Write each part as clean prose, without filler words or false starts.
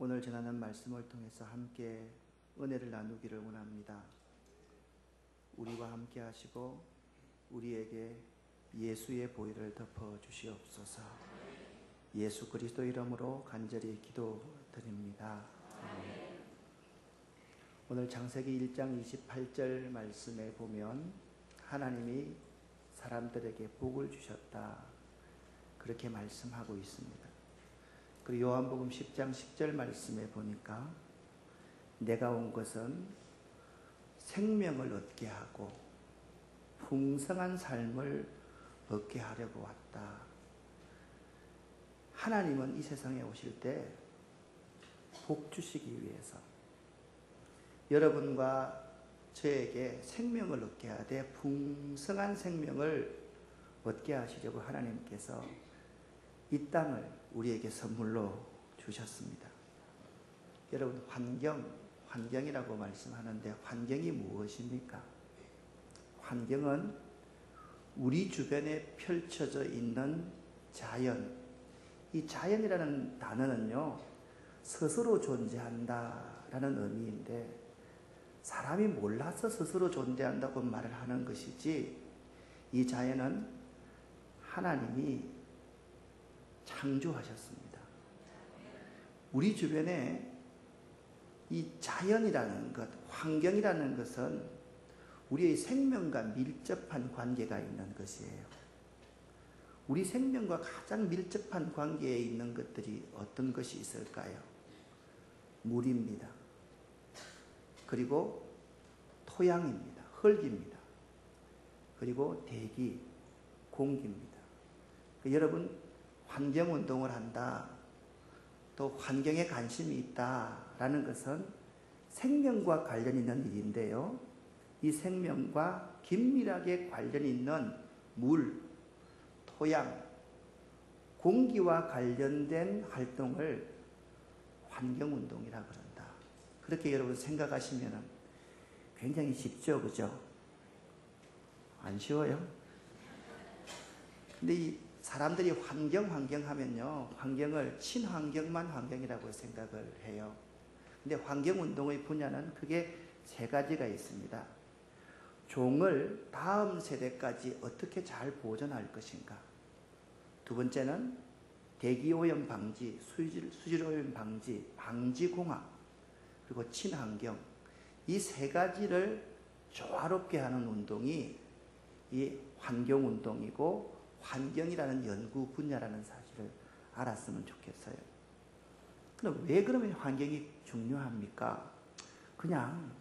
오늘 전하는 말씀을 통해서 함께 은혜를 나누기를 원합니다. 우리와 함께 하시고 우리에게 예수의 보혈을 덮어 주시옵소서. 예수 그리스도 이름으로 간절히 기도드립니다. 오늘 창세기 1장 28절 말씀에 보면 하나님이 사람들에게 복을 주셨다, 그렇게 말씀하고 있습니다. 그리고 요한복음 10장 10절 말씀에 보니까 내가 온 것은 생명을 얻게 하고 풍성한 삶을 얻게 하려고 왔다. 하나님은 이 세상에 오실 때 복 주시기 위해서 여러분과 저에게 생명을 얻게 하되 풍성한 생명을 얻게 하시려고 하나님께서 이 땅을 우리에게 선물로 주셨습니다. 여러분, 환경이라고 말씀하는데 환경이 무엇입니까? 환경은 우리 주변에 펼쳐져 있는 자연. 이 자연이라는 단어는요, 스스로 존재한다라는 의미인데 사람이 몰라서 스스로 존재한다고 말을 하는 것이지, 이 자연은 하나님이 창조하셨습니다. 우리 주변에 이 자연이라는 것, 환경이라는 것은 우리의 생명과 밀접한 관계가 있는 것이에요. 우리 생명과 가장 밀접한 관계에 있는 것들이 어떤 것이 있을까요? 물입니다. 그리고 토양입니다. 흙입니다. 그리고 대기, 공기입니다. 여러분, 환경운동을 한다, 또 환경에 관심이 있다라는 것은 생명과 관련 있는 일인데요. 이 생명과 긴밀하게 관련 있는 물, 토양, 공기와 관련된 활동을 환경운동이라고 그런다. 그렇게 여러분 생각하시면 굉장히 쉽죠, 그죠? 안 쉬워요? 근데 이 사람들이 환경 하면요, 환경을 친환경만 환경이라고 생각을 해요. 근데 환경운동의 분야는 크게 세 가지가 있습니다. 종을 다음 세대까지 어떻게 잘 보존할 것인가. 두 번째는 대기오염 방지, 수질오염 방지, 방지공학, 그리고 친환경. 이 세 가지를 조화롭게 하는 운동이 이 환경운동이고 환경이라는 연구 분야라는 사실을 알았으면 좋겠어요. 그럼 왜 그러면 환경이 중요합니까? 그냥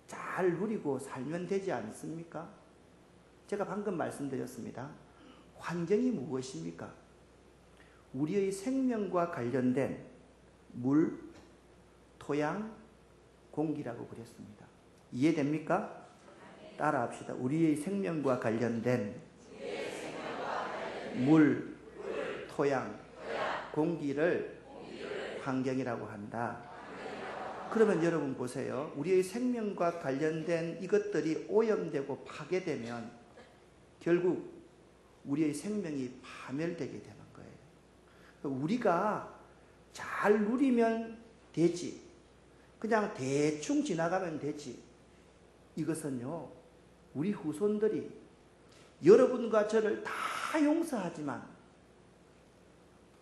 잘 누리고 살면 되지 않습니까? 제가 방금 말씀드렸습니다. 환경이 무엇입니까? 우리의 생명과 관련된 물, 토양, 공기라고 그랬습니다. 이해됩니까? 따라합시다. 우리의 생명과 관련된 물, 토양, 공기를 환경이라고 한다. 그러면 여러분 보세요. 우리의 생명과 관련된 이것들이 오염되고 파괴되면 결국 우리의 생명이 파멸되게 되는 거예요. 우리가 잘 누리면 되지, 그냥 대충 지나가면 되지, 이것은요, 우리 후손들이 여러분과 저를 다 용서하지만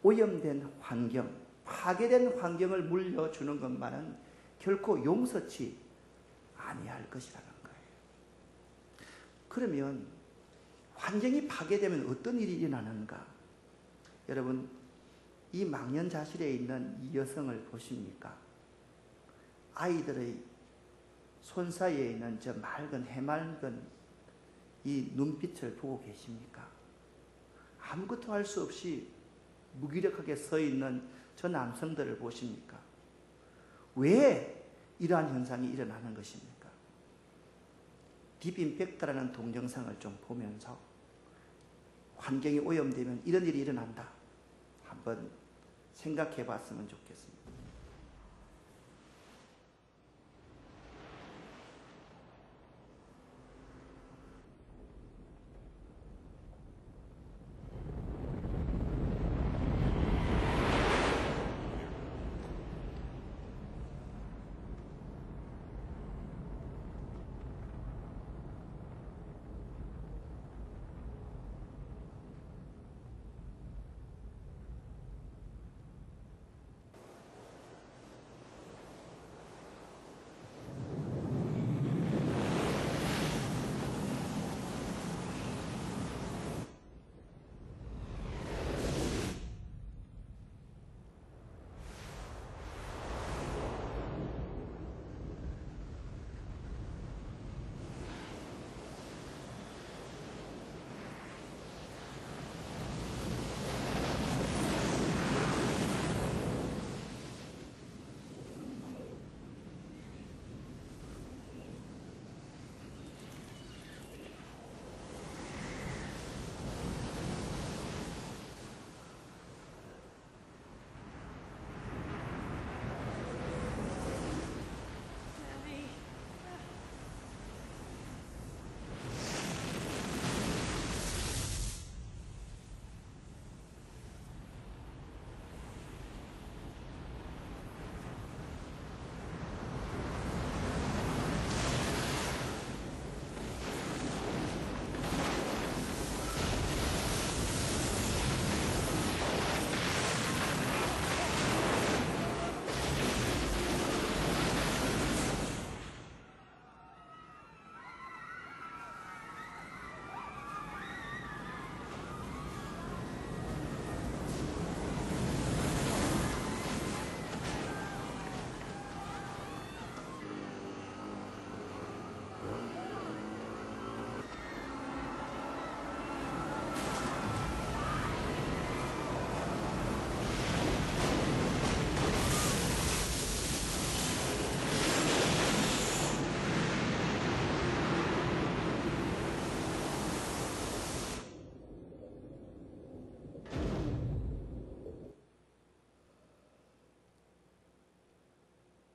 오염된 환경, 파괴된 환경을 물려주는 것만은 결코 용서치 아니할 것이라는 거예요. 그러면 환경이 파괴되면 어떤 일이 일어나는가? 여러분, 이 망연자실에 있는 이 여성을 보십니까? 아이들의 손 사이에 있는 저 맑은 해맑은 이 눈빛을 보고 계십니까? 아무것도 할 수 없이 무기력하게 서 있는 저 남성들을 보십니까? 왜 이러한 현상이 일어나는 것입니까? 딥 임팩트라는 동영상을 좀 보면서 환경이 오염되면 이런 일이 일어난다, 한번 생각해 봤으면 좋겠습니다.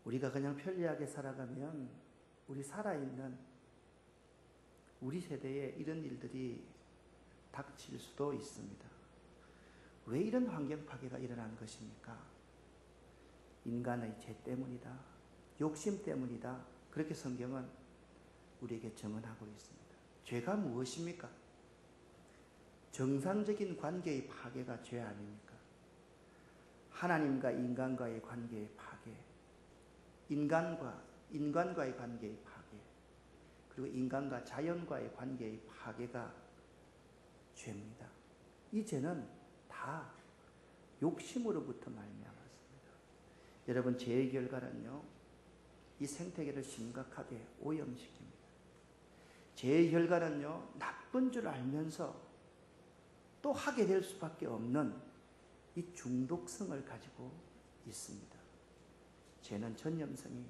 우리가 그냥 편리하게 살아가면 우리 살아있는 우리 세대에 이런 일들이 닥칠 수도 있습니다. 왜 이런 환경 파괴가 일어난 것입니까? 인간의 죄 때문이다. 욕심 때문이다. 그렇게 성경은 우리에게 증언하고 있습니다. 죄가 무엇입니까? 정상적인 관계의 파괴가 죄 아닙니까? 하나님과 인간과의 관계의 파괴, 인간과의 관계의 파괴, 그리고 인간과 자연과의 관계의 파괴가 죄입니다. 이 죄는 다 욕심으로부터 말미암았습니다. 여러분, 죄의 결과는요, 이 생태계를 심각하게 오염시킵니다. 죄의 결과는요, 나쁜 줄 알면서 또 하게 될 수밖에 없는 이 중독성을 가지고 있습니다. 죄는 전염성이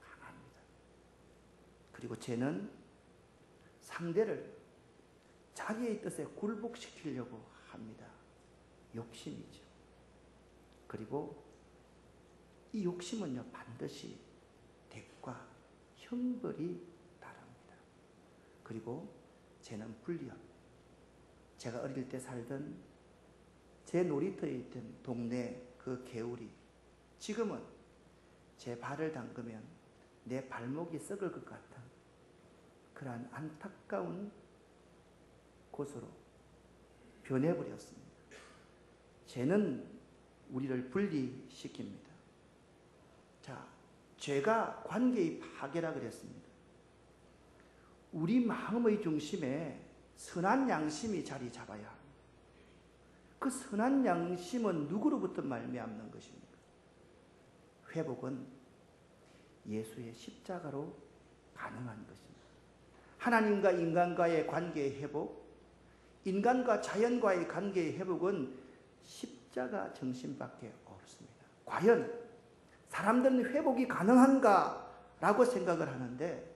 강합니다. 그리고 죄는 상대를 자기의 뜻에 굴복시키려고 합니다. 욕심이죠. 그리고 이 욕심은요, 반드시 대가, 형벌이 따릅니다. 그리고 죄는 불리합니다. 제가 어릴 때 살던 제 놀이터에 있던 동네 그 개울이 지금은 제 발을 담그면 내 발목이 썩을 것 같은 그러한 안타까운 곳으로 변해버렸습니다. 죄는 우리를 분리시킵니다. 자, 죄가 관계의 파괴라 그랬습니다. 우리 마음의 중심에 선한 양심이 자리 잡아야 합니다. 그 선한 양심은 누구로부터 말미암는 것입니까? 회복은 예수의 십자가로 가능한 것입니다. 하나님과 인간과의 관계의 회복, 인간과 자연과의 관계의 회복은 십자가 정신밖에 없습니다. 과연 사람들은 회복이 가능한가라고 생각을 하는데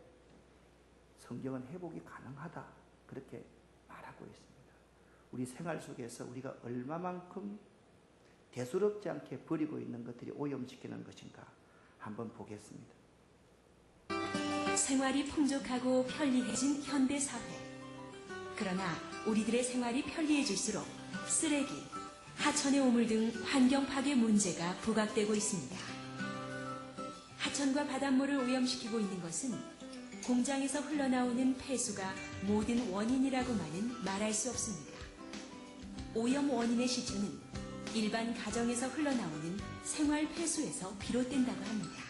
성경은 회복이 가능하다 그렇게 말하고 있습니다. 우리 생활 속에서 우리가 얼마만큼 대수롭지 않게 버리고 있는 것들이 오염시키는 것인가 한번 보겠습니다. 생활이 풍족하고 편리해진 현대사회. 그러나 우리들의 생활이 편리해질수록 쓰레기, 하천의 오물 등 환경 파괴 문제가 부각되고 있습니다. 하천과 바닷물을 오염시키고 있는 것은 공장에서 흘러나오는 폐수가 모든 원인이라고만은 말할 수 없습니다. 오염 원인의 시초는 일반 가정에서 흘러나오는 생활 폐수에서 비롯된다고 합니다.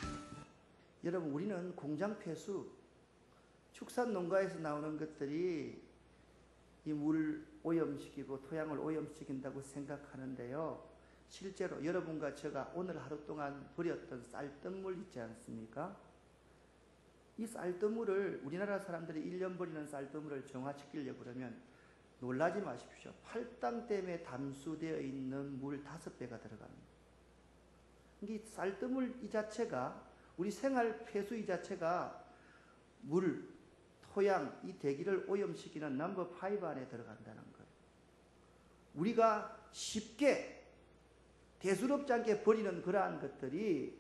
여러분, 우리는 공장 폐수, 축산 농가에서 나오는 것들이 이 물을 오염시키고 토양을 오염시킨다고 생각하는데요. 실제로 여러분과 제가 오늘 하루 동안 버렸던 쌀뜨물 있지 않습니까? 이 쌀뜨물을 우리나라 사람들이 1년 버리는 쌀뜨물을 정화시키려고 그러면 놀라지 마십시오. 팔당댐에 담수되어 있는 물 5배가 들어갑니다. 이 쌀뜨물 이 자체가 우리 생활 폐수 이 자체가 물, 토양, 이 대기를 오염시키는 넘버 5 안에 들어간다는 거예요. 우리가 쉽게 대수롭지 않게 버리는 그러한 것들이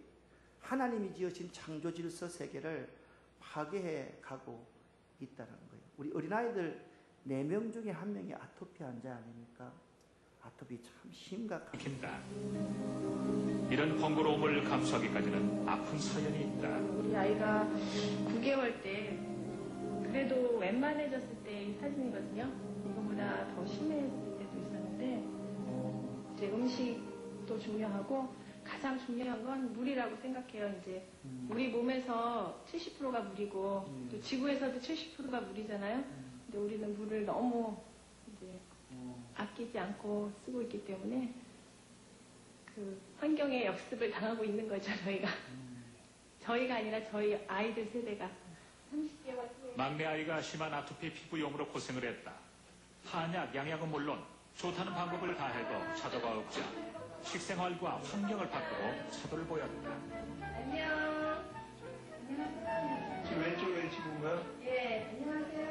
하나님이 지으신 창조 질서 세계를 파괴해 가고 있다는 거예요. 우리 어린아이들 4명 중에 1명이 아토피 환자 아닙니까? 아토피 참 심각합니다. 이런 번거로움을 감수하기까지는 아픈 사연이 있다. 우리 아이가 9개월 때 그래도 웬만해졌을 때 사진이거든요. 이거보다 더 심해졌을 때도 있었는데 이제 음식도 중요하고 가장 중요한 건 물이라고 생각해요. 이제 우리 몸에서 70%가 물이고 또 지구에서도 70%가 물이잖아요. 근데 우리는 물을 너무 이제 아끼지 않고 쓰고 있기 때문에 그 환경의 역습을 당하고 있는 거죠, 저희가. 저희가 아니라 저희 아이들 세대가. 30개월 후에 막내 아이가 심한 아토피 피부염으로 고생을 했다. 한약, 양약은 물론 좋다는 방법을 다해도 차도가 없자 식생활과 환경을 바꾸고 차도를 보였다. 안녕. 안녕하세요. 지금 왼쪽에 찍은 거야? 예, 안녕하세요.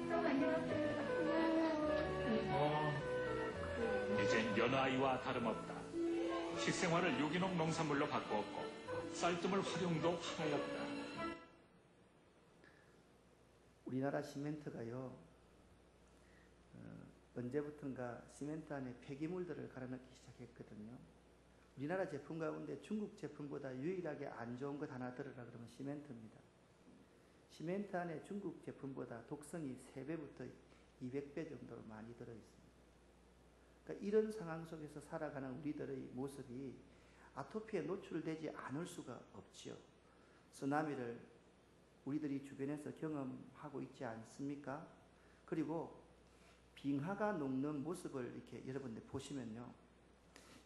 형 안녕하세요. 이젠 여느 아이와 다름없다. 식생활을 유기농 농산물로 바꾸었고 쌀뜨물 활용도 하나였다. 우리나라 시멘트가요, 언제부턴가 시멘트 안에 폐기물들을 갈아넣기 시작했거든요. 우리나라 제품 가운데 중국 제품보다 유일하게 안 좋은 것 하나 들으라 그러면 시멘트입니다. 시멘트 안에 중국 제품보다 독성이 3배부터 200배 정도로 많이 들어있습니다. 그러니까 이런 상황 속에서 살아가는 우리들의 모습이 아토피에 노출되지 않을 수가 없지요. 쓰나미를 우리들이 주변에서 경험하고 있지 않습니까? 그리고 빙하가 녹는 모습을 이렇게 여러분들 보시면요,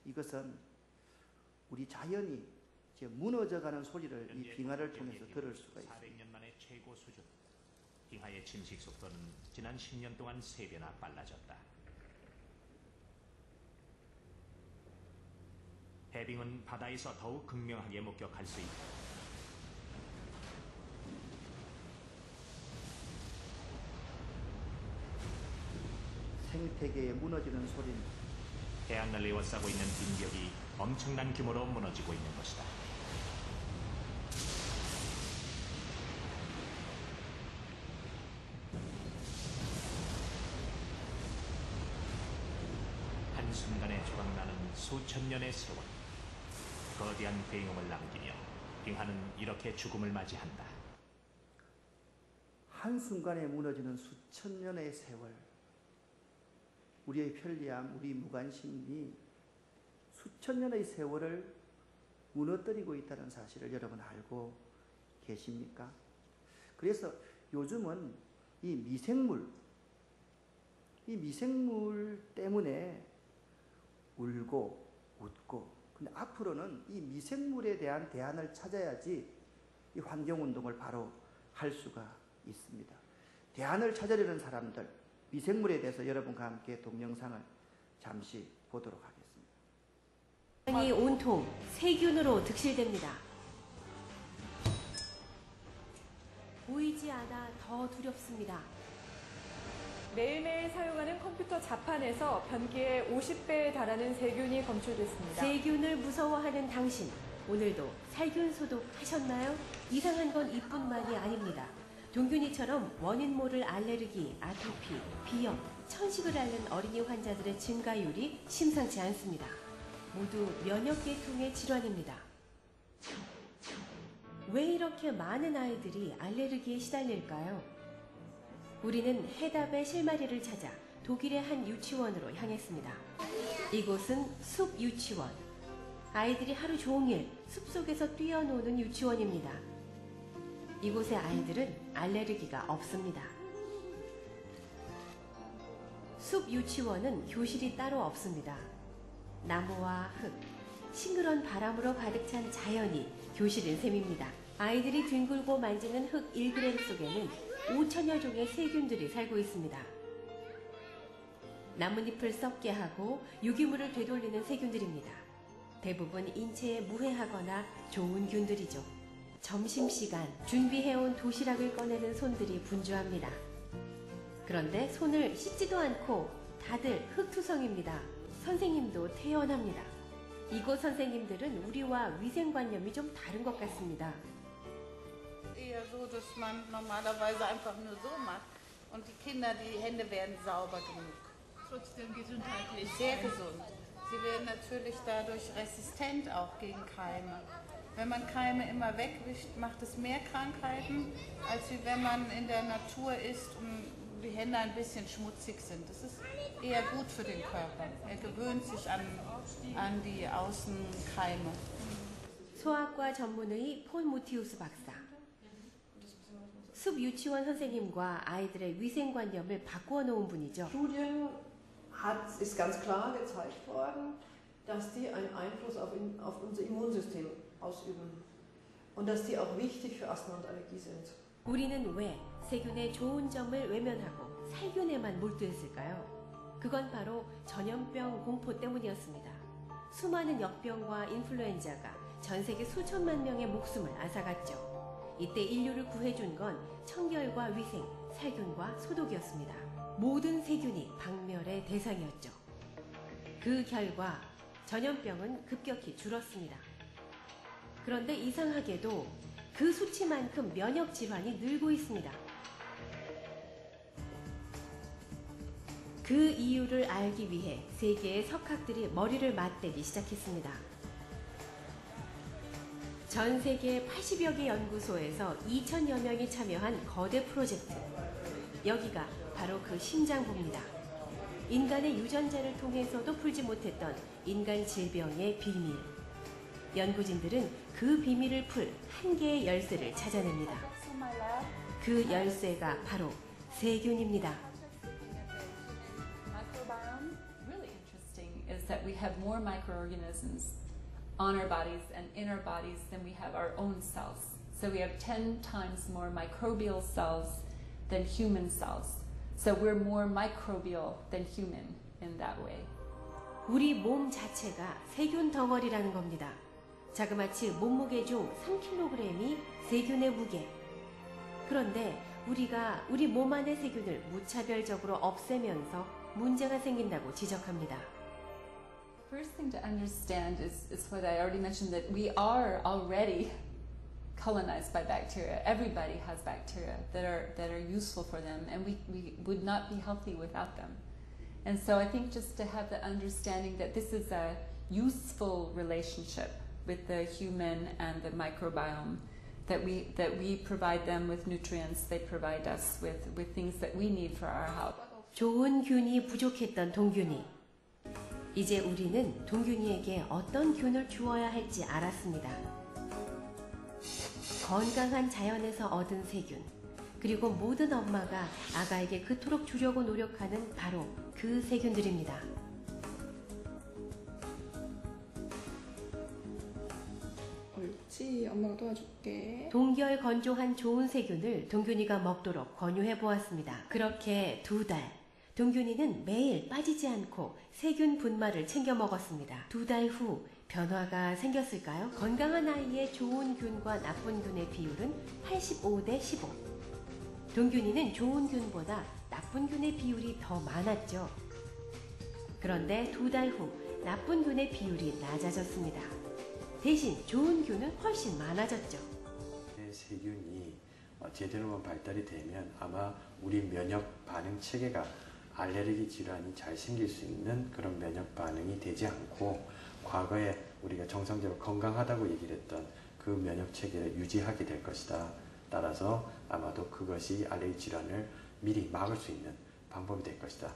이것은 우리 자연이 이제 무너져가는 소리를 이 빙하를 통해서 들을 수가 있습니다. 400년 만의 최고 수준. 빙하의 침식 속도는 지난 10년 동안 3배나 빨라졌다. 해빙은 바다에서 더욱 극명하게 목격할 수 있다. 생태계에 무너지는 소리는 해안을 에워싸고 있는 빙벽이 엄청난 규모로 무너지고 있는 것이다. 한순간에 조각나는 수천 년의 세월. 거대한 배경을 남기며 빙하는 이렇게 죽음을 맞이한다. 한순간에 무너지는 수천 년의 세월, 우리의 편리함, 우리 무관심이 수천 년의 세월을 무너뜨리고 있다는 사실을 여러분 알고 계십니까? 그래서 요즘은 이 미생물 때문에 울고 웃고, 근데 앞으로는 이 미생물에 대한 대안을 찾아야지 이 환경운동을 바로 할 수가 있습니다. 대안을 찾으려는 사람들, 미생물에 대해서 여러분과 함께 동영상을 잠시 보도록 하겠습니다. 이 온통 세균으로 득실됩니다. 보이지 않아 더 두렵습니다. 매일매일 사용하는 컴퓨터 자판에서 변기에 50배에 달하는 세균이 검출됐습니다. 세균을 무서워하는 당신, 오늘도 살균 소독하셨나요? 이상한 건 이뿐만이 아닙니다. 동균이처럼 원인 모를 알레르기, 아토피, 비염, 천식을 앓는 어린이 환자들의 증가율이 심상치 않습니다. 모두 면역계통의 질환입니다. 왜 이렇게 많은 아이들이 알레르기에 시달릴까요? 우리는 해답의 실마리를 찾아 독일의 한 유치원으로 향했습니다. 이곳은 숲유치원. 아이들이 하루 종일 숲속에서 뛰어노는 유치원입니다. 이곳의 아이들은 알레르기가 없습니다. 숲유치원은 교실이 따로 없습니다. 나무와 흙, 싱그런 바람으로 가득 찬 자연이 교실인 셈입니다. 아이들이 뒹굴고 만지는 흙 1g 속에는 5천여 종의 세균들이 살고 있습니다. 나뭇잎을 썩게 하고 유기물을 되돌리는 세균들입니다. 대부분 인체에 무해하거나 좋은 균들이죠. 점심시간 준비해온 도시락을 꺼내는 손들이 분주합니다. 그런데 손을 씻지도 않고 다들 흙투성입니다. 선생님도 태연합니다. 이곳 선생님들은 우리와 위생관념이 좀 다른 것 같습니다. Eher so, dass man normalerweise einfach nur so macht und die Kinder, die Hände werden sauber genug. Trotzdem gesundheitlich. Sehr gesund. Sie werden natürlich dadurch resistent auch gegen Keime. Wenn man Keime immer wegwischt, macht es mehr Krankheiten, als wie wenn man in der Natur ist und die Hände ein bisschen schmutzig sind. Das ist eher gut für den Körper. Er gewöhnt sich an die Außenkeime. 소아과 전문의 폴 모티우스 박사. 숲 유치원 선생님과 아이들의 위생관념을 바꾸어 놓은 분이죠. Studien ist ganz klar gezeigt worden, dass die einen Einfluss auf unser Immunsystem ausüben und dass die auch wichtig für Asthma und Allergie sind. 우리는 왜 세균의 좋은 점을 외면하고 살균에만 몰두했을까요? 그건 바로 전염병 공포 때문이었습니다. 수많은 역병과 인플루엔자가 전 세계 수천만 명의 목숨을 앗아갔죠. 이때 인류를 구해준 건 청결과 위생, 살균과 소독이었습니다. 모든 세균이 박멸의 대상이었죠. 그 결과 전염병은 급격히 줄었습니다. 그런데 이상하게도 그 수치만큼 면역 질환이 늘고 있습니다. 그 이유를 알기 위해 세계의 석학들이 머리를 맞대기 시작했습니다. 전 세계 80여 개 연구소에서 2,000여 명이 참여한 거대 프로젝트. 여기가 바로 그 심장부입니다. 인간의 유전자를 통해서도 풀지 못했던 인간 질병의 비밀. 연구진들은 그 비밀을 풀 한 개의 열쇠를 찾아냅니다. 그 열쇠가 바로 세균입니다. Microbiome, really interesting, is that we have more microorganisms on our bodies and in our bodies than we have our own cells. So we have 10 times more microbial cells than human cells. So we're more microbial than human in that way. 우리 몸 자체가 세균 덩어리라는 겁니다. 자그마치 몸무게 중 3kg이 세균의 무게. 그런데 우리가 우리 몸 안의 세균을 무차별적으로 없애면서 문제가 생긴다고 지적합니다. First thing to understand is what I already mentioned, that we are already colonized by bacteria. Everybody has bacteria that are useful for them, and we would not be healthy without them. And so I think just to have the understanding that this is a useful relationship with the human and the microbiome, that we provide them with nutrients, they provide us with things that we need for our health. 좋은 균이 부족했던 동균이. 이제 우리는 동균이에게 어떤 균을 주어야 할지 알았습니다. 건강한 자연에서 얻은 세균, 그리고 모든 엄마가 아가에게 그토록 주려고 노력하는 바로 그 세균들입니다. 옳지, 엄마가 도와줄게. 동결 건조한 좋은 세균을 동균이가 먹도록 권유해 보았습니다. 그렇게 2달, 동균이는 매일 빠지지 않고 세균 분말을 챙겨 먹었습니다. 2달 후 변화가 생겼을까요? 건강한 아이의 좋은 균과 나쁜 균의 비율은 85대 15. 동균이는 좋은 균보다 나쁜 균의 비율이 더 많았죠. 그런데 2달 후 나쁜 균의 비율이 낮아졌습니다. 대신 좋은 균은 훨씬 많아졌죠. 세균이 제대로만 발달이 되면 아마 우리 면역 반응 체계가 알레르기 질환이 잘 생길 수 있는 그런 면역 반응이 되지 않고 과거에 우리가 정상적으로 건강하다고 얘기를 했던 그 면역 체계를 유지하게 될 것이다. 따라서 아마도 그것이 알레르기 질환을 미리 막을 수 있는 방법이 될 것이다.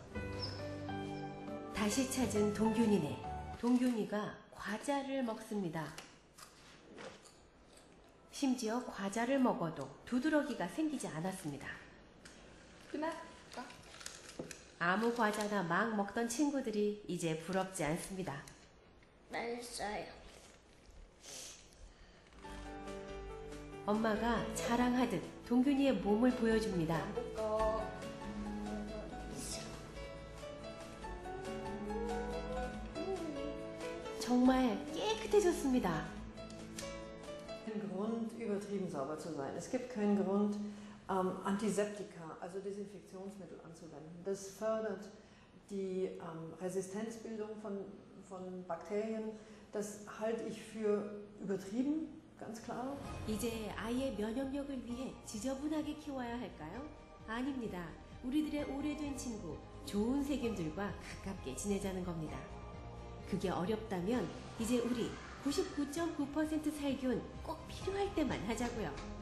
다시 찾은 동균이네. 동균이가 과자를 먹습니다. 심지어 과자를 먹어도 두드러기가 생기지 않았습니다. 아무 과자나 막 먹던 친구들이 이제 부럽지 않습니다. 맛있어요. 엄마가 자랑하듯 동균이의 몸을 보여줍니다. 정말 깨끗해졌습니다. Kein Grund, übertrieben sauber zu sein. Es gibt keinen Grund, Antiseptika, also Desinfektionsmittel anzuwenden. Das fördert die Resistenzbildung von Bakterien. Das halte ich für übertrieben, ganz klar. 이제 아이의 면역력을 위해 지저분하게 키워야 할까요? 아닙니다. 우리들의 오래된 친구, 좋은 세균들과 가깝게 지내자는 겁니다. 그게 어렵다면 이제 우리 99.9% 살균 꼭 필요할 때만 하자고요.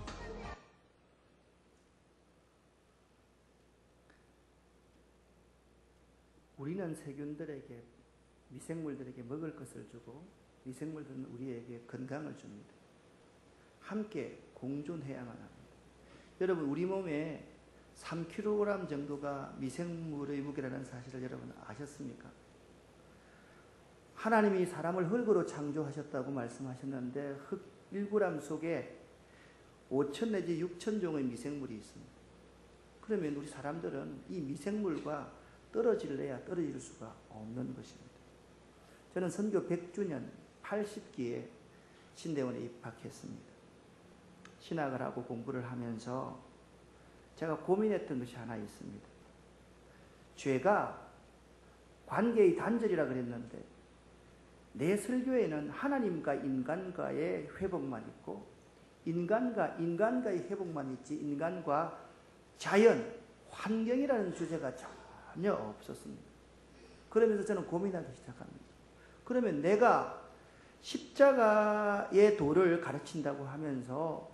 우리는 세균들에게, 미생물들에게 먹을 것을 주고 미생물들은 우리에게 건강을 줍니다. 함께 공존해야만 합니다. 여러분, 우리 몸에 3kg 정도가 미생물의 무게라는 사실을 여러분 아셨습니까? 하나님이 사람을 흙으로 창조하셨다고 말씀하셨는데 흙 1g 속에 5,000 내지 6,000 종의 미생물이 있습니다. 그러면 우리 사람들은 이 미생물과 떨어질래야 떨어질 수가 없는 것입니다. 저는 선교 100주년 80기에 신대원에 입학했습니다. 신학을 하고 공부를 하면서 제가 고민했던 것이 하나 있습니다. 죄가 관계의 단절이라 그랬는데 내 설교에는 하나님과 인간과의 회복만 있고 인간과 인간과의 회복만 있지 인간과 자연, 환경이라는 주제가 전혀 없었습니다. 그러면서 저는 고민하기 시작합니다. 그러면 내가 십자가의 도를 가르친다고 하면서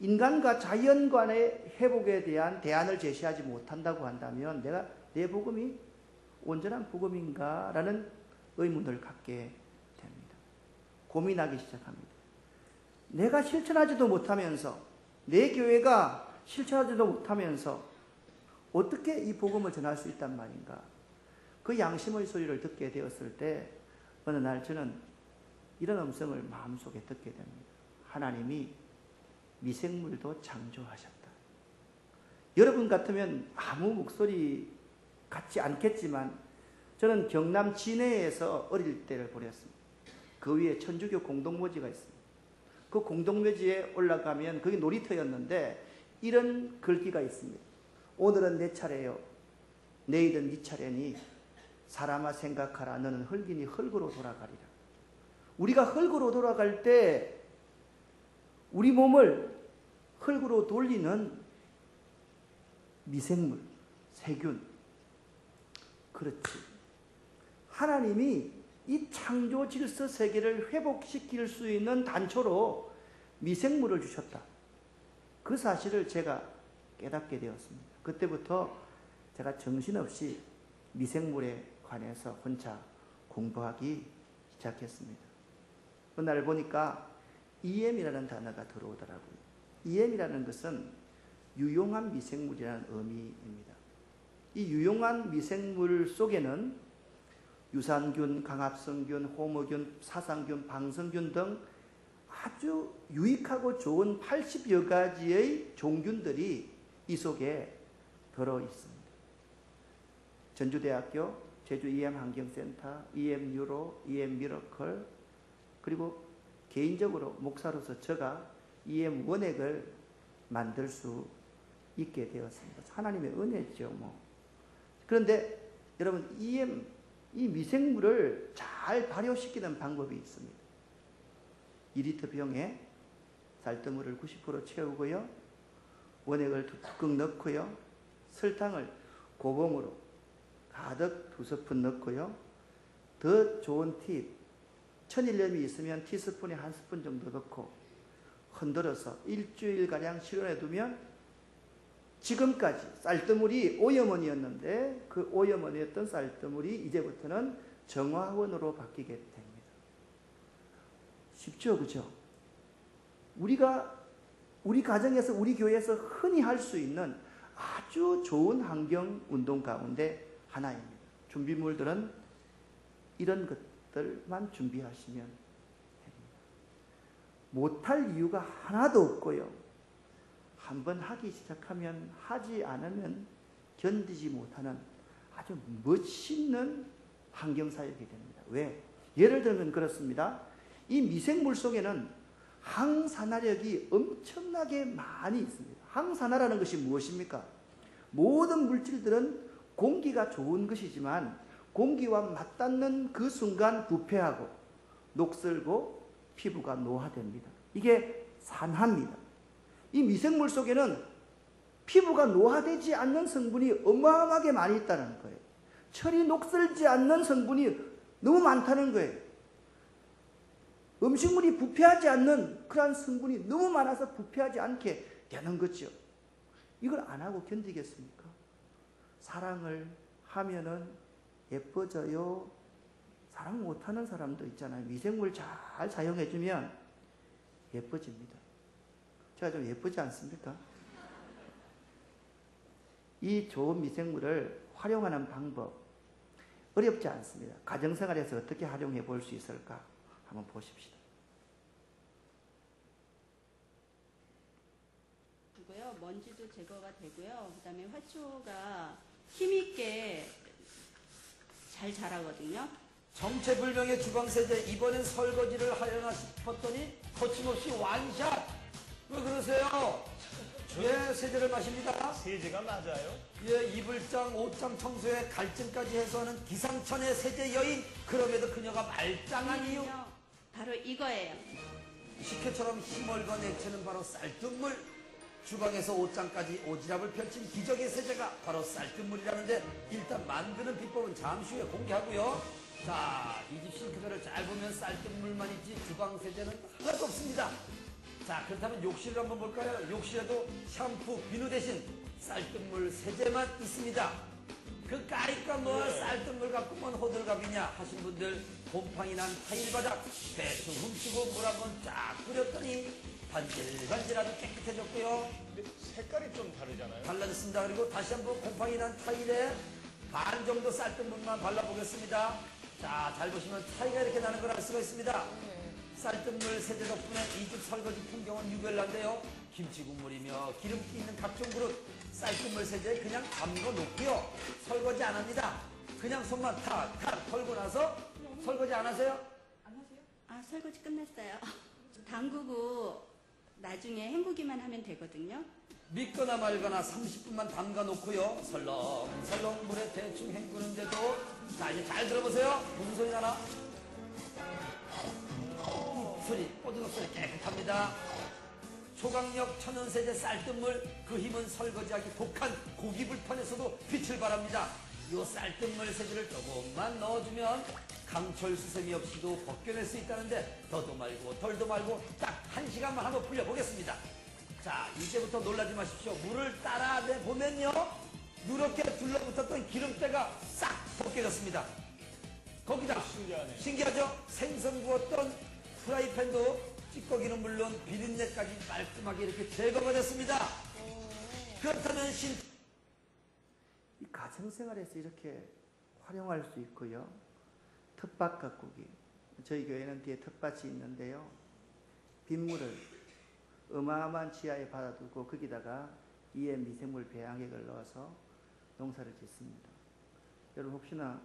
인간과 자연 간의 회복에 대한 대안을 제시하지 못한다고 한다면 내가 내 복음이 온전한 복음인가? 라는 의문을 갖게 됩니다. 고민하기 시작합니다. 내가 실천하지도 못하면서 내 교회가 실천하지도 못하면서 어떻게 이 복음을 전할 수 있단 말인가? 그 양심의 소리를 듣게 되었을 때 어느 날 저는 이런 음성을 마음속에 듣게 됩니다. 하나님이 미생물도 창조하셨다. 여러분 같으면 아무 목소리 같지 않겠지만 저는 경남 진해에서 어릴 때를 보냈습니다. 그 위에 천주교 공동묘지가 있습니다. 그 공동묘지에 올라가면 거기 놀이터였는데 이런 글귀가 있습니다. 오늘은 내 차례요. 내일은 네 차례니 사람아 생각하라. 너는 흙이니 흙으로 돌아가리라. 우리가 흙으로 돌아갈 때 우리 몸을 흙으로 돌리는 미생물, 세균. 그렇지. 하나님이 이 창조 질서 세계를 회복시킬 수 있는 단초로 미생물을 주셨다. 그 사실을 제가 깨닫게 되었습니다. 그때부터 제가 정신없이 미생물에 관해서 혼자 공부하기 시작했습니다. 그날 보니까 EM이라는 단어가 들어오더라고요. EM이라는 것은 유용한 미생물이라는 의미입니다. 이 유용한 미생물 속에는 유산균, 강합성균, 호모균, 사상균, 방성균 등 아주 유익하고 좋은 80여 가지의 종균들이 이 속에 들어 있습니다. 전주대학교 제주 EM환경센터, EM뉴로, EM미러클 그리고 개인적으로 목사로서 제가 EM원액을 만들 수 있게 되었습니다. 하나님의 은혜죠. 그런데 여러분 이 미생물을 잘 발효시키는 방법이 있습니다. 2리터 병에 쌀뜨물을 90% 채우고요. 원액을 뚝뚝 넣고요. 설탕을 고봉으로 가득 2스푼 넣고요. 더 좋은 팁, 천일염이 있으면 티스푼에 1스푼 정도 넣고 흔들어서 일주일가량 실온에 두면 지금까지 쌀뜨물이 오염원이었는데 그 오염원이었던 쌀뜨물이 이제부터는 정화원으로 바뀌게 됩니다. 쉽죠? 그죠? 우리가 우리 가정에서 우리 교회에서 흔히 할 수 있는 아주 좋은 환경 운동 가운데 하나입니다. 준비물들은 이런 것들만 준비하시면 됩니다. 못할 이유가 하나도 없고요. 한번 하기 시작하면 하지 않으면 견디지 못하는 아주 멋있는 환경사역이 됩니다. 왜? 예를 들면 그렇습니다. 이 미생물 속에는 항산화력이 엄청나게 많이 있습니다. 항산화라는 것이 무엇입니까? 모든 물질들은 공기가 좋은 것이지만 공기와 맞닿는 그 순간 부패하고 녹슬고 피부가 노화됩니다. 이게 산화입니다. 이 미생물 속에는 피부가 노화되지 않는 성분이 어마어마하게 많이 있다는 거예요. 철이 녹슬지 않는 성분이 너무 많다는 거예요. 음식물이 부패하지 않는 그러한 성분이 너무 많아서 부패하지 않게 되는 거죠. 이걸 안 하고 견디겠습니까? 사랑을 하면은 예뻐져요. 사랑 못하는 사람도 있잖아요. 미생물 잘 사용해주면 예뻐집니다. 제가 좀 예쁘지 않습니까? 이 좋은 미생물을 활용하는 방법 어렵지 않습니다. 가정생활에서 어떻게 활용해 볼 수 있을까? 한번 보십시다. 먼지도 제거가 되고요. 그다음에 화초가 힘있게 잘 자라거든요. 정체불명의 주방세제 이번엔 설거지를 하려나 싶었더니 거침없이 완샷. 왜 그러세요? 예, 세제를 마십니다. 세제가 맞아요? 예, 이불장, 옷장 청소에 갈증까지 해소하는 기상천외 세제 여인. 그럼에도 그녀가 말짱한 이유. 바로 이거예요. 식혜처럼 힘얼건 액체는 바로 쌀뜨물. 주방에서 옷장까지 오지랖을 펼친 기적의 세제가 바로 쌀뜨물이라는데, 일단 만드는 비법은 잠시 후에 공개하고요. 자, 이 집 싱크대를 잘 보면 쌀뜨물만 있지 주방 세제는 하나도 없습니다. 자, 그렇다면 욕실을 한번 볼까요? 욕실에도 샴푸, 비누 대신 쌀뜨물 세제만 있습니다. 그 까이까 뭐 쌀뜨물 갖고 뭔 호들갑이냐 하신 분들, 곰팡이 난 타일 바닥 대충 훔치고 물 한번 쫙 뿌렸더니 반질반질하게 깨끗해졌고요. 근데 색깔이 좀 다르잖아요. 달라졌습니다. 그리고 다시 한번 곰팡이 난 타일에 반 정도 쌀뜨물만 발라보겠습니다. 자, 잘 보시면 차이가 이렇게 나는 걸 알 수가 있습니다. 쌀뜨물 세제 덕분에 이 집 설거지 풍경은 유별난데요. 김치 국물이며 기름기 있는 각종 그릇, 쌀뜨물 세제에 그냥 담궈 놓고요. 설거지 안 합니다. 그냥 손만 탁탁 털고 나서 설거지 안 하세요? 안 하세요? 아, 설거지 끝났어요. 담그고 나중에 헹구기만 하면 되거든요. 믿거나 말거나 30분만 담가 놓고요. 설렁설렁 물에 대충 헹구는데도, 자, 이제 잘 들어보세요. 무슨 소리 나나? 소리, 뽀드득 소리 깨끗합니다. 초강력 천연세제 쌀뜨물, 그 힘은 설거지하기 독한 고기 불판에서도 빛을 발합니다. 이 쌀뜨물 세제를 조금만 넣어주면 강철 수세미 없이도 벗겨낼 수 있다는데, 더도 말고 덜도 말고 딱 1시간만 한번 불려보겠습니다. 자, 이제부터 놀라지 마십시오. 물을 따라 내보면요, 누렇게 둘러붙었던 기름때가 싹 벗겨졌습니다. 거기다 신기하죠? 생선 구웠던 프라이팬도 찌꺼기는 물론 비린내까지 깔끔하게 이렇게 제거가 됐습니다. 그렇다면 이 가정생활에서 이렇게 활용할 수 있고요. 텃밭 가꾸기. 저희 교회는 뒤에 텃밭이 있는데요. 빗물을 어마어마한 지하에 받아두고 거기다가 EM 미생물 배양액을 넣어서 농사를 짓습니다. 여러분 혹시나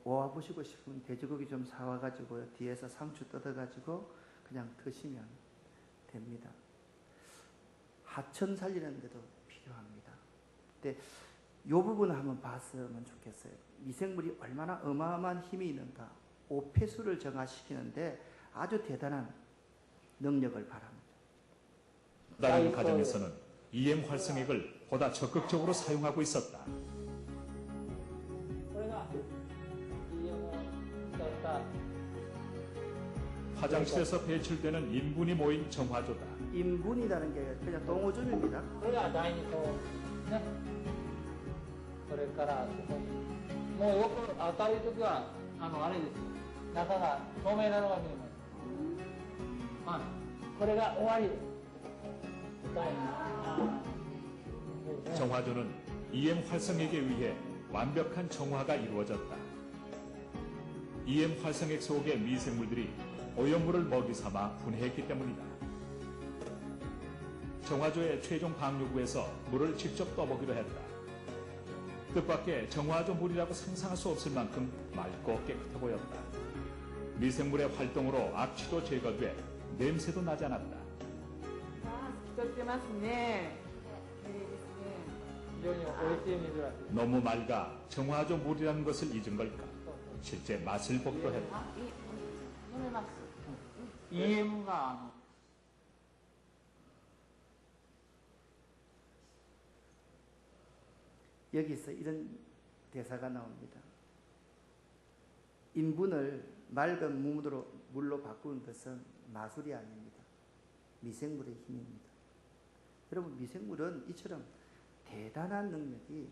와보시고 싶으면 돼지고기 좀 사와가지고 뒤에서 상추 뜯어가지고 그냥 드시면 됩니다. 하천 살리는 데도 필요합니다. 근데 이 부분을 한번 봤으면 좋겠어요. 미생물이 얼마나 어마어마한 힘이 있는가. 오폐수를 정화시키는데 아주 대단한 능력을 바랍니다. 다른 가정에서는 EM 활성액을 보다 적극적으로 사용하고 있었다. 화장실에서 배출되는 인분이 모인 정화조다. 인분이라는 게 그냥 동오줌입니다. それからそこにもうよく明るい時はあれですよ、中が透明なのが見えます。これが終わりです。 정화조는 EM 활성액에 의해 완벽한 정화가 이루어졌다. EM 활성액 속의 미생물들이 오염물을 먹이 삼아 분해했기 때문이다. 정화조의 최종 방류구에서 물을 직접 떠먹기로 했다. 뜻밖의 정화조 물이라고 상상할 수 없을 만큼 맑고 깨끗해 보였다. 미생물의 활동으로 악취도 제거돼 냄새도 나지 않았다. 너무 맑아 정화조 물이라는 것을 잊은 걸까? 실제 맛을 보기로 했다. 여기서 이런 대사가 나옵니다. 인분을 맑은 물로 바꾸는 것은 마술이 아닙니다. 미생물의 힘입니다. 여러분, 미생물은 이처럼 대단한 능력이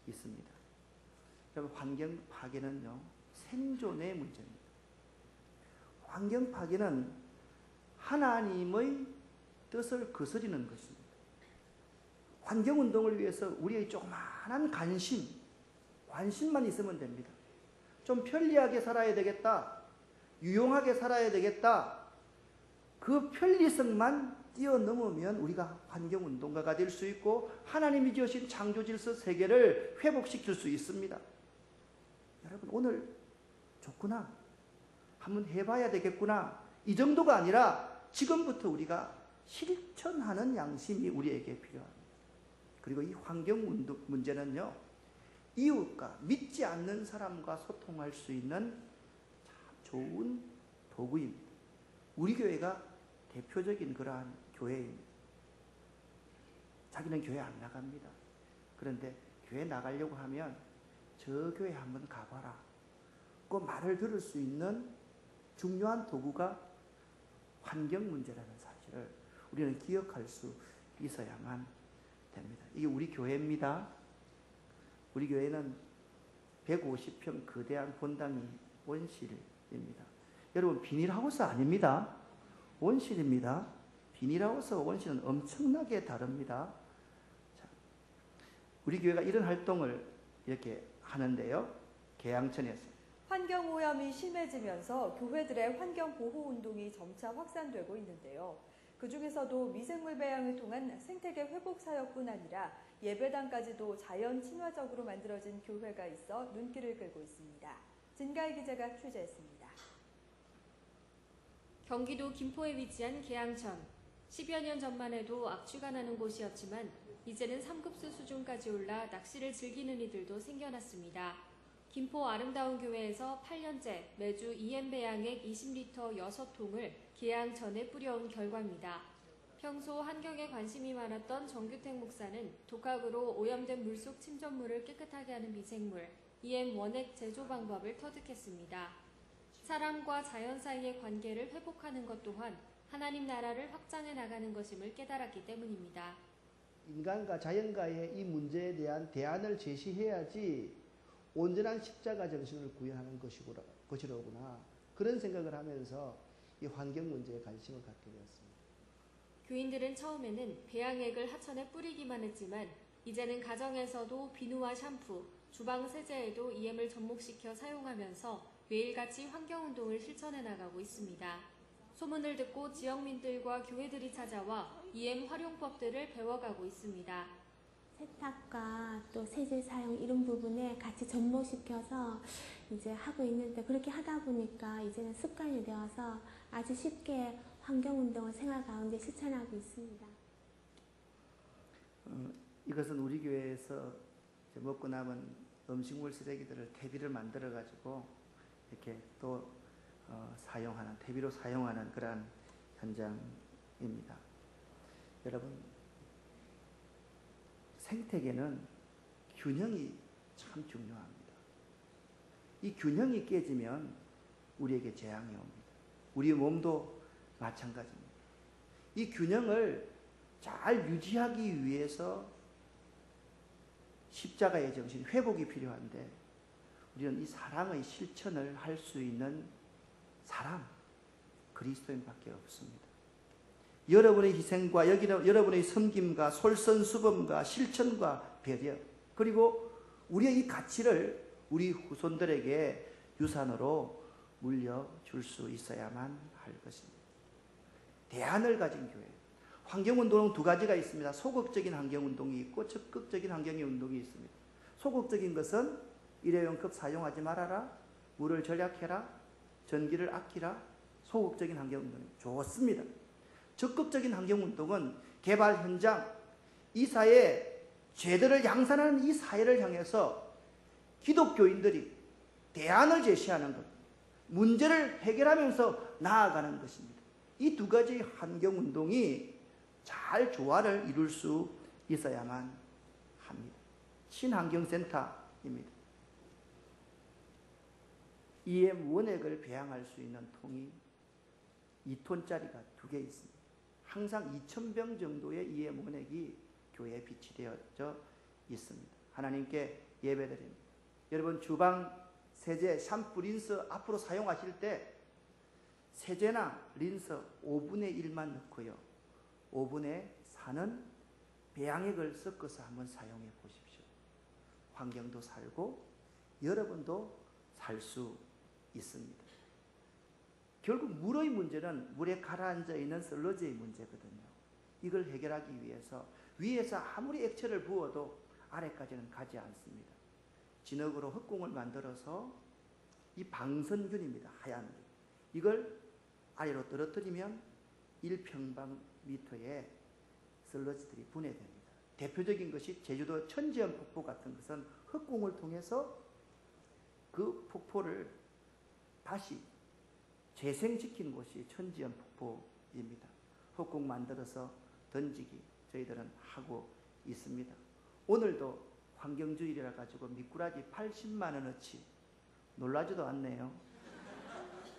있습니다. 여러분, 환경 파괴는요, 생존의 문제입니다. 환경 파괴는 하나님의 뜻을 거스리는 것입니다. 환경운동을 위해서 우리의 조그마한 관심만 있으면 됩니다. 좀 편리하게 살아야 되겠다. 유용하게 살아야 되겠다. 그 편리성만 뛰어넘으면 우리가 환경운동가가 될 수 있고 하나님이 지으신 창조질서 세계를 회복시킬 수 있습니다. 여러분, 오늘 좋구나. 한번 해봐야 되겠구나. 이 정도가 아니라 지금부터 우리가 실천하는 양심이 우리에게 필요합니다. 그리고 이 환경 문제는요, 이웃과 믿지 않는 사람과 소통할 수 있는 참 좋은 도구입니다. 우리 교회가 대표적인 그러한 교회입니다. 자기는 교회 안 나갑니다. 그런데 교회 나가려고 하면 저 교회 한번 가봐라. 그 말을 들을 수 있는 중요한 도구가 환경 문제라는 사실을 우리는 기억할 수 있어야만 됩니다. 이게 우리 교회입니다. 우리 교회는 150평 거대한 본당이 원실입니다. 여러분, 비닐하우스 아닙니다. 원실입니다. 비닐하우스와 원실은 엄청나게 다릅니다. 자, 우리 교회가 이런 활동을 이렇게 하는데요. 계양천에서 환경오염이 심해지면서 교회들의 환경보호운동이 점차 확산되고 있는데요. 그중에서도 미생물 배양을 통한 생태계 회복 사역뿐 아니라 예배당까지도 자연 친화적으로 만들어진 교회가 있어 눈길을 끌고 있습니다. 진가희 기자가 취재했습니다. 경기도 김포에 위치한 계양천. 10여 년 전만 해도 악취가 나는 곳이었지만 이제는 3급수 수준까지 올라 낚시를 즐기는 이들도 생겨났습니다. 김포 아름다운 교회에서 8년째 매주 EM 배양액 20리터 6통을 계양천에 뿌려온 결과입니다. 평소 환경에 관심이 많았던 정규택 목사는 독학으로 오염된 물속 침전물을 깨끗하게 하는 미생물, EM 원액 제조 방법을 터득했습니다. 사람과 자연 사이의 관계를 회복하는 것 또한 하나님 나라를 확장해 나가는 것임을 깨달았기 때문입니다. 인간과 자연과의 이 문제에 대한 대안을 제시해야지 온전한 십자가 정신을 구현하는 것이로구나. 그런 생각을 하면서 이 환경 문제에 관심을 갖게 되었습니다. 교인들은 처음에는 배양액을 하천에 뿌리기만 했지만 이제는 가정에서도 비누와 샴푸, 주방 세제에도 EM을 접목시켜 사용하면서 매일같이 환경운동을 실천해 나가고 있습니다. 소문을 듣고 지역민들과 교회들이 찾아와 EM 활용법들을 배워가고 있습니다. 세탁과 또 세제 사용 이런 부분에 같이 접목시켜서 이제 하고 있는데, 그렇게 하다 보니까 이제는 습관이 되어서 아주 쉽게 환경운동을 생활 가운데 실천하고 있습니다. 이것은 우리 교회에서 먹고 남은 음식물 쓰레기들을 퇴비를 만들어 가지고 이렇게 또 사용하는, 퇴비로 사용하는 그러한 현장입니다. 여러분, 생태계는 균형이 참 중요합니다. 이 균형이 깨지면 우리에게 재앙이 옵니다. 우리 몸도 마찬가지입니다. 이 균형을 잘 유지하기 위해서 십자가의 정신, 회복이 필요한데 우리는 이 사랑의 실천을 할 수 있는 사람, 그리스도인밖에 없습니다. 여러분의 희생과 여러분의 섬김과 솔선수범과 실천과 배려, 그리고 우리의 이 가치를 우리 후손들에게 유산으로 물려줄 수 있어야만 할 것입니다. 대안을 가진 교회. 환경운동은 두 가지가 있습니다. 소극적인 환경운동이 있고 적극적인 환경운동이 있습니다. 소극적인 것은 일회용컵 사용하지 말아라, 물을 절약해라, 전기를 아끼라. 소극적인 환경운동이 좋습니다. 적극적인 환경운동은 개발 현장, 이 사회, 죄들을 양산하는 이 사회를 향해서 기독교인들이 대안을 제시하는 것, 문제를 해결하면서 나아가는 것입니다. 이 두 가지 환경운동이 잘 조화를 이룰 수 있어야만 합니다. 친환경센터입니다. EM 원액을 배양할 수 있는 통이 2톤짜리가 2개 있습니다. 항상 2,000병 정도의 EM 원액이 교회에 비치되어져 있습니다. 하나님께 예배드립니다. 여러분, 주방 세제, 샴푸, 린스 앞으로 사용하실 때 세제나 린스 5분의 1만 넣고요. 5분의 4는 배양액을 섞어서 한번 사용해 보십시오. 환경도 살고 여러분도 살 수 있습니다. 결국 물의 문제는 물에 가라앉아 있는 슬러지의 문제거든요. 이걸 해결하기 위해서 위에서 아무리 액체를 부어도 아래까지는 가지 않습니다. 진흙으로 흙공을 만들어서 이 방선균입니다. 하얀 게. 이걸 아래로 떨어뜨리면 1평방미터의 슬러지들이 분해됩니다. 대표적인 것이 제주도 천지연 폭포 같은 것은 흑공을 통해서 그 폭포를 다시 재생시키는 곳이 천지연 폭포입니다. 흑공 만들어서 던지기 저희들은 하고 있습니다. 오늘도 환경주의라 가지고 미꾸라지 80만 원어치, 놀라지도 않네요.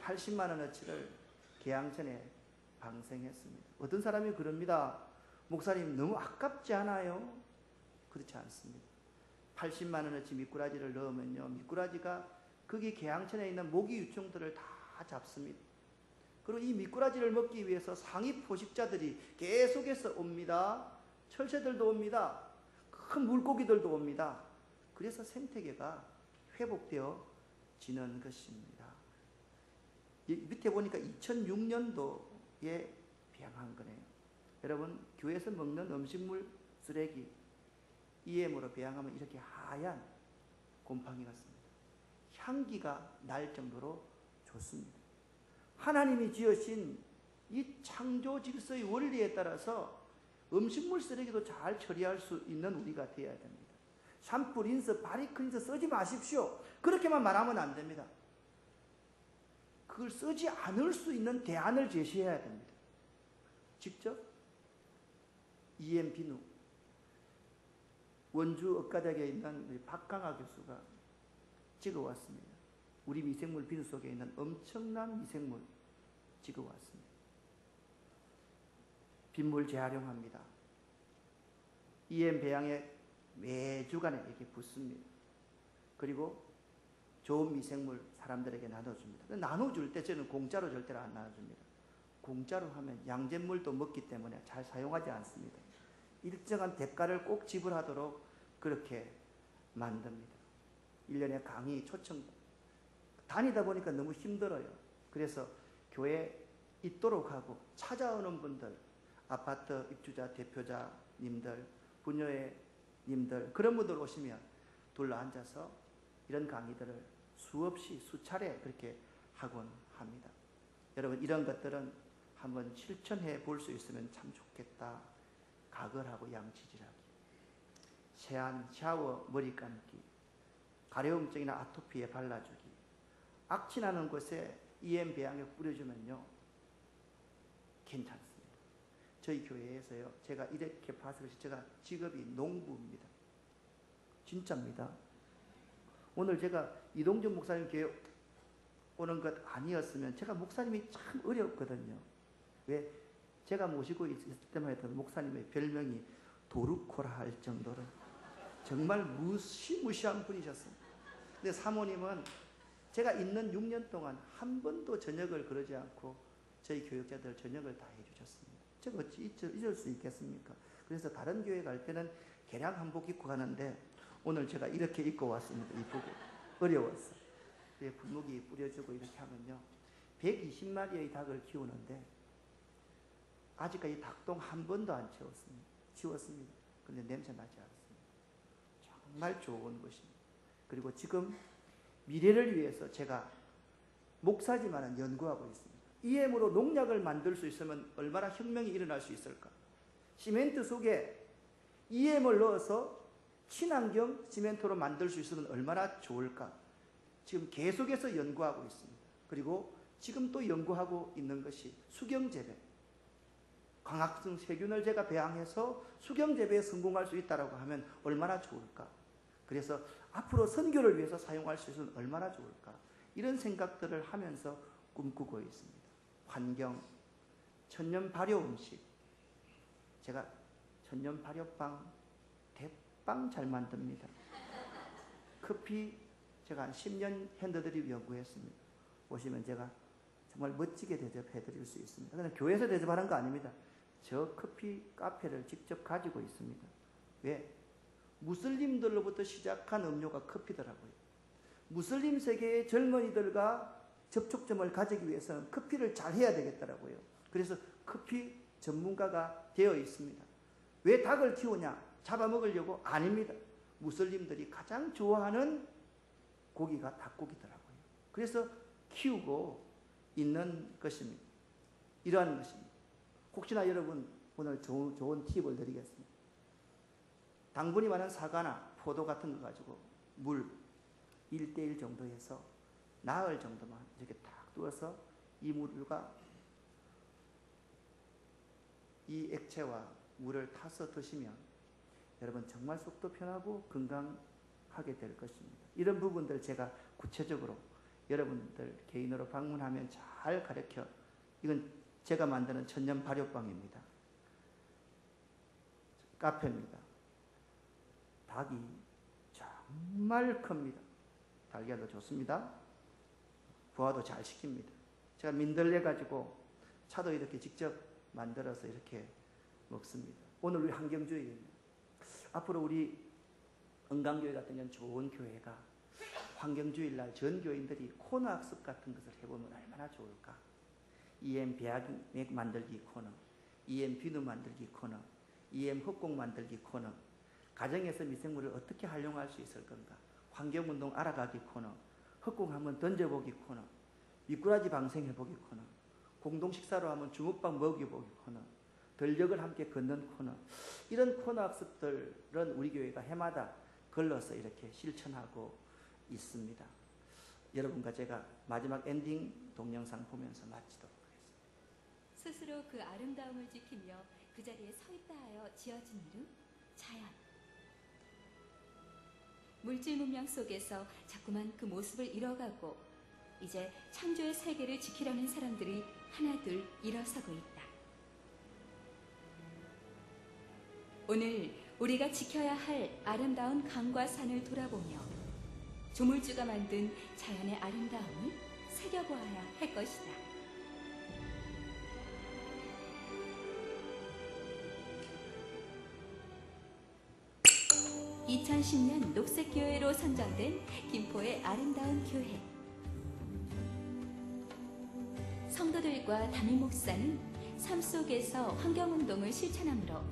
80만 원어치를 계양천에 방생했습니다. 어떤 사람이 그럽니다. 목사님 너무 아깝지 않아요? 그렇지 않습니다. 80만 원어치 미꾸라지를 넣으면요, 미꾸라지가 거기 계양천에 있는 모기 유충들을 다 잡습니다. 그리고 이 미꾸라지를 먹기 위해서 상위 포식자들이 계속해서 옵니다. 철새들도 옵니다. 큰 물고기들도 옵니다. 그래서 생태계가 회복되어지는 것입니다. 밑에 보니까 2006년도에 배양한 거네요. 여러분, 교회에서 먹는 음식물 쓰레기 EM으로 배양하면 이렇게 하얀 곰팡이 같습니다. 향기가 날 정도로 좋습니다. 하나님이 지으신 이 창조 질서의 원리에 따라서 음식물 쓰레기도 잘 처리할 수 있는 우리가 되어야 됩니다. 샴푸, 린스, 바리크린스 쓰지 마십시오. 그렇게만 말하면 안 됩니다. 그걸 쓰지 않을 수 있는 대안을 제시해야 됩니다. 직접 EM 비누, 원주 억가대교에 있는 우리 박강하 교수가 찍어왔습니다. 우리 미생물 비누 속에 있는 엄청난 미생물 찍어왔습니다. 빗물 재활용합니다. EM 배양에 매주간에 이렇게 붓습니다. 그리고 좋은 미생물 사람들에게 나눠줍니다. 나눠줄 때 저는 공짜로 절대로 안 나눠줍니다. 공짜로 하면 양잿물도 먹기 때문에 잘 사용하지 않습니다. 일정한 대가를 꼭 지불하도록 그렇게 만듭니다. 1년에 강의 초청 다니다 보니까 너무 힘들어요. 그래서 교회에 있도록 하고 찾아오는 분들, 아파트 입주자 대표자님들, 부녀회님들 그런 분들 오시면 둘러 앉아서 이런 강의들을 수없이 수차례 그렇게 하곤 합니다. 여러분, 이런 것들은 한번 실천해 볼 수 있으면 참 좋겠다. 가글하고 양치질하기, 세안, 샤워, 머리 감기, 가려움증이나 아토피에 발라주기, 악취나는 곳에 EM 배양에 뿌려주면요 괜찮습니다. 저희 교회에서요, 제가 이렇게 봐서 제가 직업이 농부입니다. 진짜입니다. 오늘 제가 이동준 목사님 교회 오는 것 아니었으면 제가 목사님이 참 어렵거든요. 왜? 제가 모시고 있을 때만 해도 목사님의 별명이 도르코라 할 정도로 정말 무시무시한 분이셨습니다. 근데 사모님은 제가 있는 6년 동안 한 번도 저녁을 그러지 않고 저희 교육자들 저녁을 다 해주셨습니다. 제가 어찌 잊을 수 있겠습니까? 그래서 다른 교회 갈 때는 개량 한복 입고 가는데 오늘 제가 이렇게 입고 왔습니다. 이쁘게. 어려웠어. 분무기 뿌려주고 이렇게 하면요 120마리의 닭을 키우는데 아직까지 닭똥 한 번도 안 치웠습니다. 그런데 냄새 나지 않습니다. 정말 좋은 것입니다. 그리고 지금 미래를 위해서 제가 목사지만은 연구하고 있습니다. EM으로 농약을 만들 수 있으면 얼마나 혁명이 일어날 수 있을까? 시멘트 속에 EM을 넣어서 친환경 시멘트로 만들 수 있으면 얼마나 좋을까? 지금 계속해서 연구하고 있습니다. 그리고 지금 또 연구하고 있는 것이 수경재배. 광합성 세균을 제가 배양해서 수경재배에 성공할 수 있다고 하면 얼마나 좋을까? 그래서 앞으로 선교를 위해서 사용할 수 있으면 얼마나 좋을까? 이런 생각들을 하면서 꿈꾸고 있습니다. 환경, 천연 발효 음식. 제가 천연 발효빵, 대빵 잘 만듭니다. 커피 제가 한 10년 핸드드립 연구했습니다. 오시면 제가 정말 멋지게 대접해 드릴 수 있습니다. 그냥 교회에서 대접하는 거 아닙니다. 저 커피 카페를 직접 가지고 있습니다. 왜? 무슬림들로부터 시작한 음료가 커피더라고요. 무슬림 세계의 젊은이들과 접촉점을 가지기 위해서는 커피를 잘 해야 되겠더라고요. 그래서 커피 전문가가 되어 있습니다. 왜 닭을 키우냐? 잡아먹으려고? 아닙니다. 무슬림들이 가장 좋아하는 고기가 닭고기더라고요. 그래서 키우고 있는 것입니다. 이러한 것입니다. 혹시나 여러분 오늘 좋은 팁을 드리겠습니다. 당분이 많은 사과나 포도 같은 거 가지고 물 1대1 정도 해서 나흘 정도만 이렇게 탁 두어서 이 물과 이 액체와 물을 타서 드시면 여러분 정말 속도 편하고 건강하게 될 것입니다. 이런 부분들 제가 구체적으로 여러분들 개인으로 방문하면 잘 가르쳐, 이건 제가 만드는 천년 발효빵입니다. 카페입니다. 닭이 정말 큽니다. 달걀도 좋습니다. 부화도 잘 시킵니다. 제가 민들레 가지고 차도 이렇게 직접 만들어서 이렇게 먹습니다. 오늘 우리 환경주의입니다. 앞으로 우리 은강교회 같은 경우는 좋은 교회가 환경주일날 전 교인들이 코너 학습 같은 것을 해보면 얼마나 좋을까. EM 배합액 만들기 코너, EM 비누 만들기 코너, EM 흑공 만들기 코너, 가정에서 미생물을 어떻게 활용할 수 있을 건가, 환경운동 알아가기 코너, 흑공 한번 던져보기 코너, 미꾸라지 방생해보기 코너, 공동식사로 한번 주먹밥 먹여보기 코너, 들녘을 함께 걷는 코너, 이런 코너 학습들은 우리 교회가 해마다 걸러서 이렇게 실천하고 있습니다. 여러분과 제가 마지막 엔딩 동영상 보면서 마치도록 하겠습니다. 스스로 그 아름다움을 지키며 그 자리에 서 있다 하여 지어진 이름 자연. 물질 문명 속에서 자꾸만 그 모습을 잃어가고 이제 창조의 세계를 지키려는 사람들이 하나둘 일어서고 있다. 오늘 우리가 지켜야 할 아름다운 강과 산을 돌아보며 조물주가 만든 자연의 아름다움을 새겨보아야 할 것이다. (2010년) 녹색교회로 선정된 김포의 아름다운 교회. 성도들과 담임 목사는 삶 속에서 환경운동을 실천함으로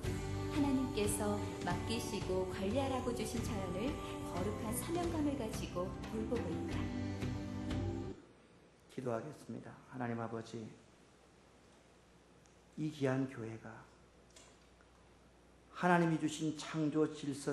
하나님께서 맡기시고 관리하라고 주신 자연을 거룩한 사명감을 가지고 돌보고 있다. 기도하겠습니다. 하나님 아버지, 이 귀한 교회가 하나님이 주신 창조 질서